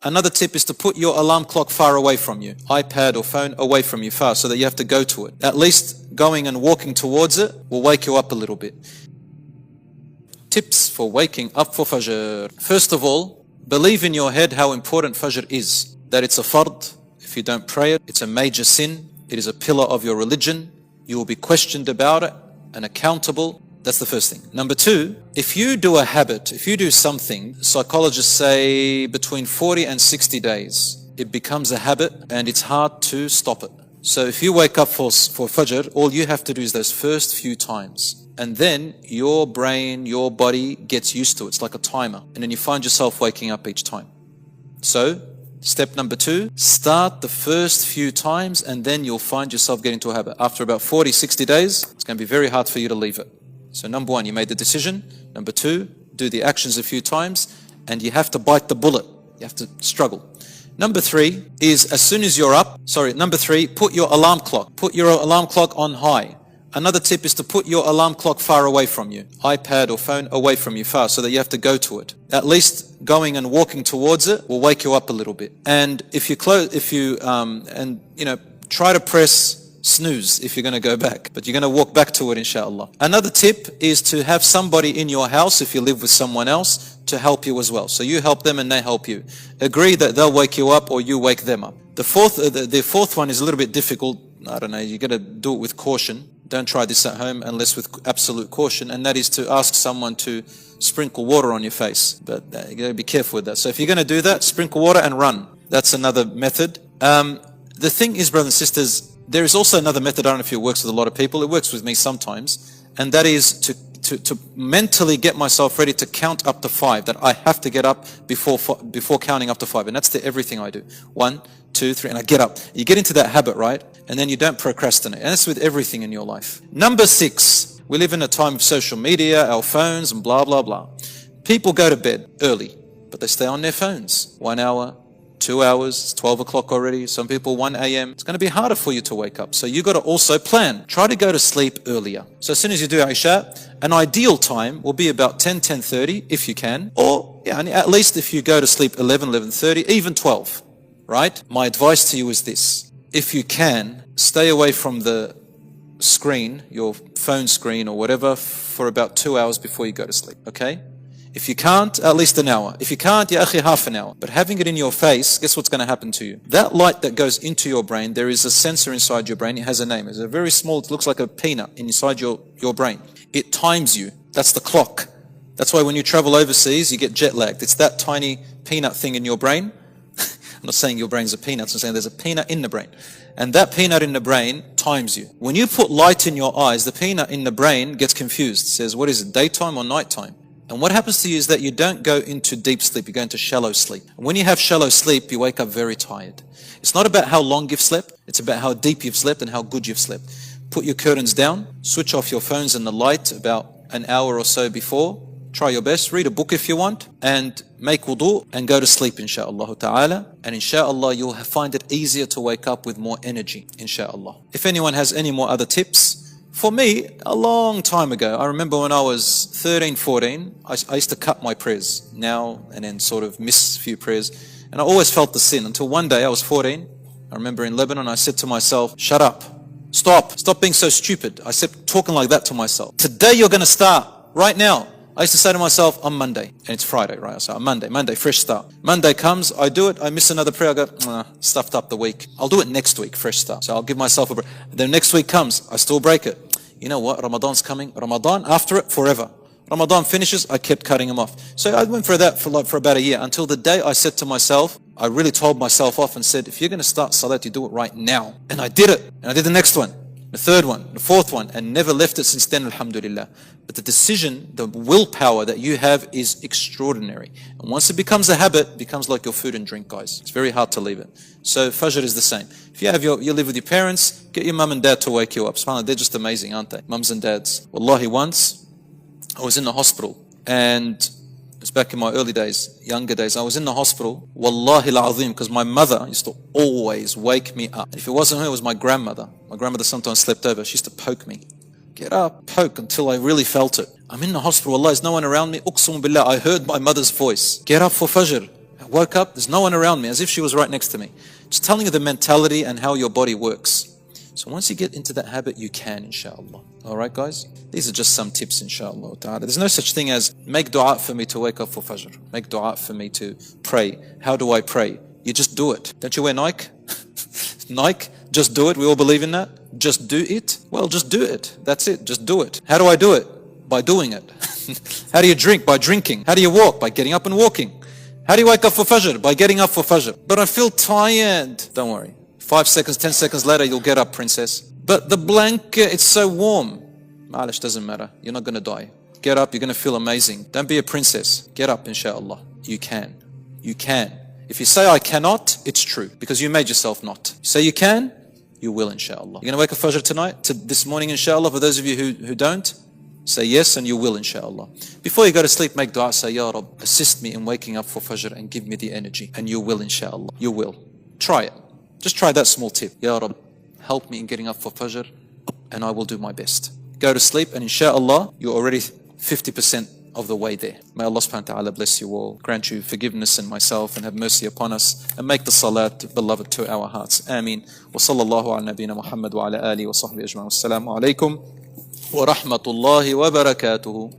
Another tip is to put your alarm clock far away from you. iPad or phone away from you far so that you have to go to it. At least going and walking towards it will wake you up a little bit. Tips for waking up for Fajr. First of all, believe in your head how important Fajr is. That it's a fard. If you don't pray it, it's a major sin. It is a pillar of your religion. You will be questioned about it and accountable. That's the first thing. Number two, if you do a habit, if you do something, psychologists say between 40 and 60 days, it becomes a habit and it's hard to stop it. So if you wake up for Fajr, all you have to do is those first few times. And then your brain, your body gets used to it. It's like a timer. And then you find yourself waking up each time. So, step number two, start the first few times and then you'll find yourself getting to a habit. After about 40, 60 days, it's going to be very hard for you to leave it. So number one, you made the decision. Number two, do the actions a few times and you have to bite the bullet. You have to struggle. Number three is as soon as you're up, number three, put your alarm clock. Put your alarm clock on high. Another tip is to put your alarm clock far away from you. iPad or phone away from you far so that you have to go to it. At least going and walking towards it will wake you up a little bit. And try to press snooze if you're going to go back, but you're going to walk back to it inshallah. Another tip is to have somebody in your house, if you live with someone else, to help you as well. So you help them and they help you. Agree that they'll wake you up or you wake them up. The fourth one is a little bit difficult. I don't know, you got to do it with caution. Don't try this at home unless with absolute caution, and that is to ask someone to sprinkle water on your face. But you got to be careful with that. So if you're going to do that, sprinkle water and run. That's another method. The thing is, brothers and sisters, there is also another method. I don't know if it works with a lot of people. It works with me sometimes. And that is to mentally get myself ready to count up to 5. That I have to get up before counting up to 5. And that's to everything I do. 1, 2, 3, and I get up. You get into that habit, right? And then you don't procrastinate. And that's with everything in your life. Number 6, we live in a time of social media, our phones, and blah, blah, blah. People go to bed early, but they stay on their phones. 1 hour, 2 hours, it's 12 o'clock already. Some people 1 a.m. It's going to be harder for you to wake up. So you got to also plan. Try to go to sleep earlier. So as soon as you do Isha, an ideal time will be about 10:30 if you can. Or at least if you go to sleep 11:30, even 12. Right? My advice to you is this. If you can, stay away from the screen, your phone screen or whatever, for about 2 hours before you go to sleep. Okay? If you can't, at least an hour. If you can't, ya akhi, half an hour. But having it in your face, guess what's going to happen to you? That light that goes into your brain, there is a sensor inside your brain. It has a name. It's a very small, it looks like a peanut inside your brain. It times you. That's the clock. That's why when you travel overseas, you get jet lagged. It's that tiny peanut thing in your brain. I'm not saying your brain's a peanut. I'm saying there's a peanut in the brain. And that peanut in the brain times you. When you put light in your eyes, the peanut in the brain gets confused. It says, what is it, daytime or nighttime? And what happens to you is that you don't go into deep sleep, you go into shallow sleep. And when you have shallow sleep, you wake up very tired. It's not about how long you've slept, it's about how deep you've slept and how good you've slept. Put your curtains down, switch off your phones and the light about an hour or so before. Try your best, read a book if you want, and make wudu and go to sleep insha'Allah ta'ala. And insha'Allah you'll find it easier to wake up with more energy, insha'Allah. If anyone has any more other tips, for me, a long time ago, I remember when I was 13, 14, I used to cut my prayers now and then sort of miss a few prayers. And I always felt the sin until one day I was 14. I remember in Lebanon, I said to myself, shut up, stop being so stupid. I said talking like that to myself. Today you're going to start, right now. I used to say to myself, on Monday, and it's Friday, right? So Monday, fresh start. Monday comes, I do it, I miss another prayer, I go, stuffed up the week. I'll do it next week, fresh start. So I'll give myself a break. Then next week comes, I still break it. You know what? Ramadan's coming. Ramadan, after it, forever. Ramadan finishes, I kept cutting them off. So I went for that for about a year, until the day I said to myself, I really told myself off and said, if you're going to start salat, you do it right now. And I did it. And I did the next one, the third one, the fourth one, and never left it since then, alhamdulillah. But the decision, the willpower that you have is extraordinary. And once it becomes a habit, it becomes like your food and drink, guys. It's very hard to leave it. So Fajr is the same. If you live with your parents, get your mum and dad to wake you up. SubhanAllah, they're just amazing, aren't they? Mums and dads. Wallahi, once I was in the hospital, and it was back in my early days, younger days. I was in the hospital, wallahi al-azim, because my mother used to always wake me up. If it wasn't her, it was my grandmother. My grandmother sometimes slept over. She used to poke me. Get up, poke until I really felt it. I'm in the hospital, Allah, there's no one around me. Uqsum billah, I heard my mother's voice. Get up for Fajr. I woke up, there's no one around me, as if she was right next to me. Just telling you the mentality and how your body works. So once you get into that habit, you can, inshallah. Alright guys? These are just some tips, inshallah ta'ala. There's no such thing as, make dua for me to wake up for Fajr. Make dua for me to pray. How do I pray? You just do it. Don't you wear Nike? Nike? Just do it. We all believe in that. Just do it. Well, just do it. That's it. Just do it. How do I do it? By doing it. How do you drink? By drinking. How do you walk? By getting up and walking. How do you wake up for Fajr? By getting up for Fajr. But I feel tired. Don't worry. 5 seconds, 10 seconds later, you'll get up, princess. But the blanket, it's so warm. Malish, doesn't matter. You're not going to die. Get up, you're going to feel amazing. Don't be a princess. Get up, inshallah. You can. You can. If you say I cannot, it's true. Because you made yourself not. You say you can, you will, inshallah. You're going to wake up Fajr tonight, this morning, inshallah. For those of you who don't, say yes and you will, inshallah. Before you go to sleep, make dua. Say, Ya Rabb, assist me in waking up for Fajr and give me the energy. And you will, inshallah. You will. Try it. Just try that small tip. Ya Rabb, help me in getting up for Fajr and I will do my best. Go to sleep and inshallah, you're already 50% of the way there. May Allah subhanahu wa ta'ala bless you all, grant you forgiveness and myself and have mercy upon us and make the salat beloved to our hearts. Ameen. Wa sallallahu ala nabiyyina Muhammad wa ala alihi wa sahbihi ajma'in. Wassalamu alaikum wa rahmatullahi wa barakatuhu.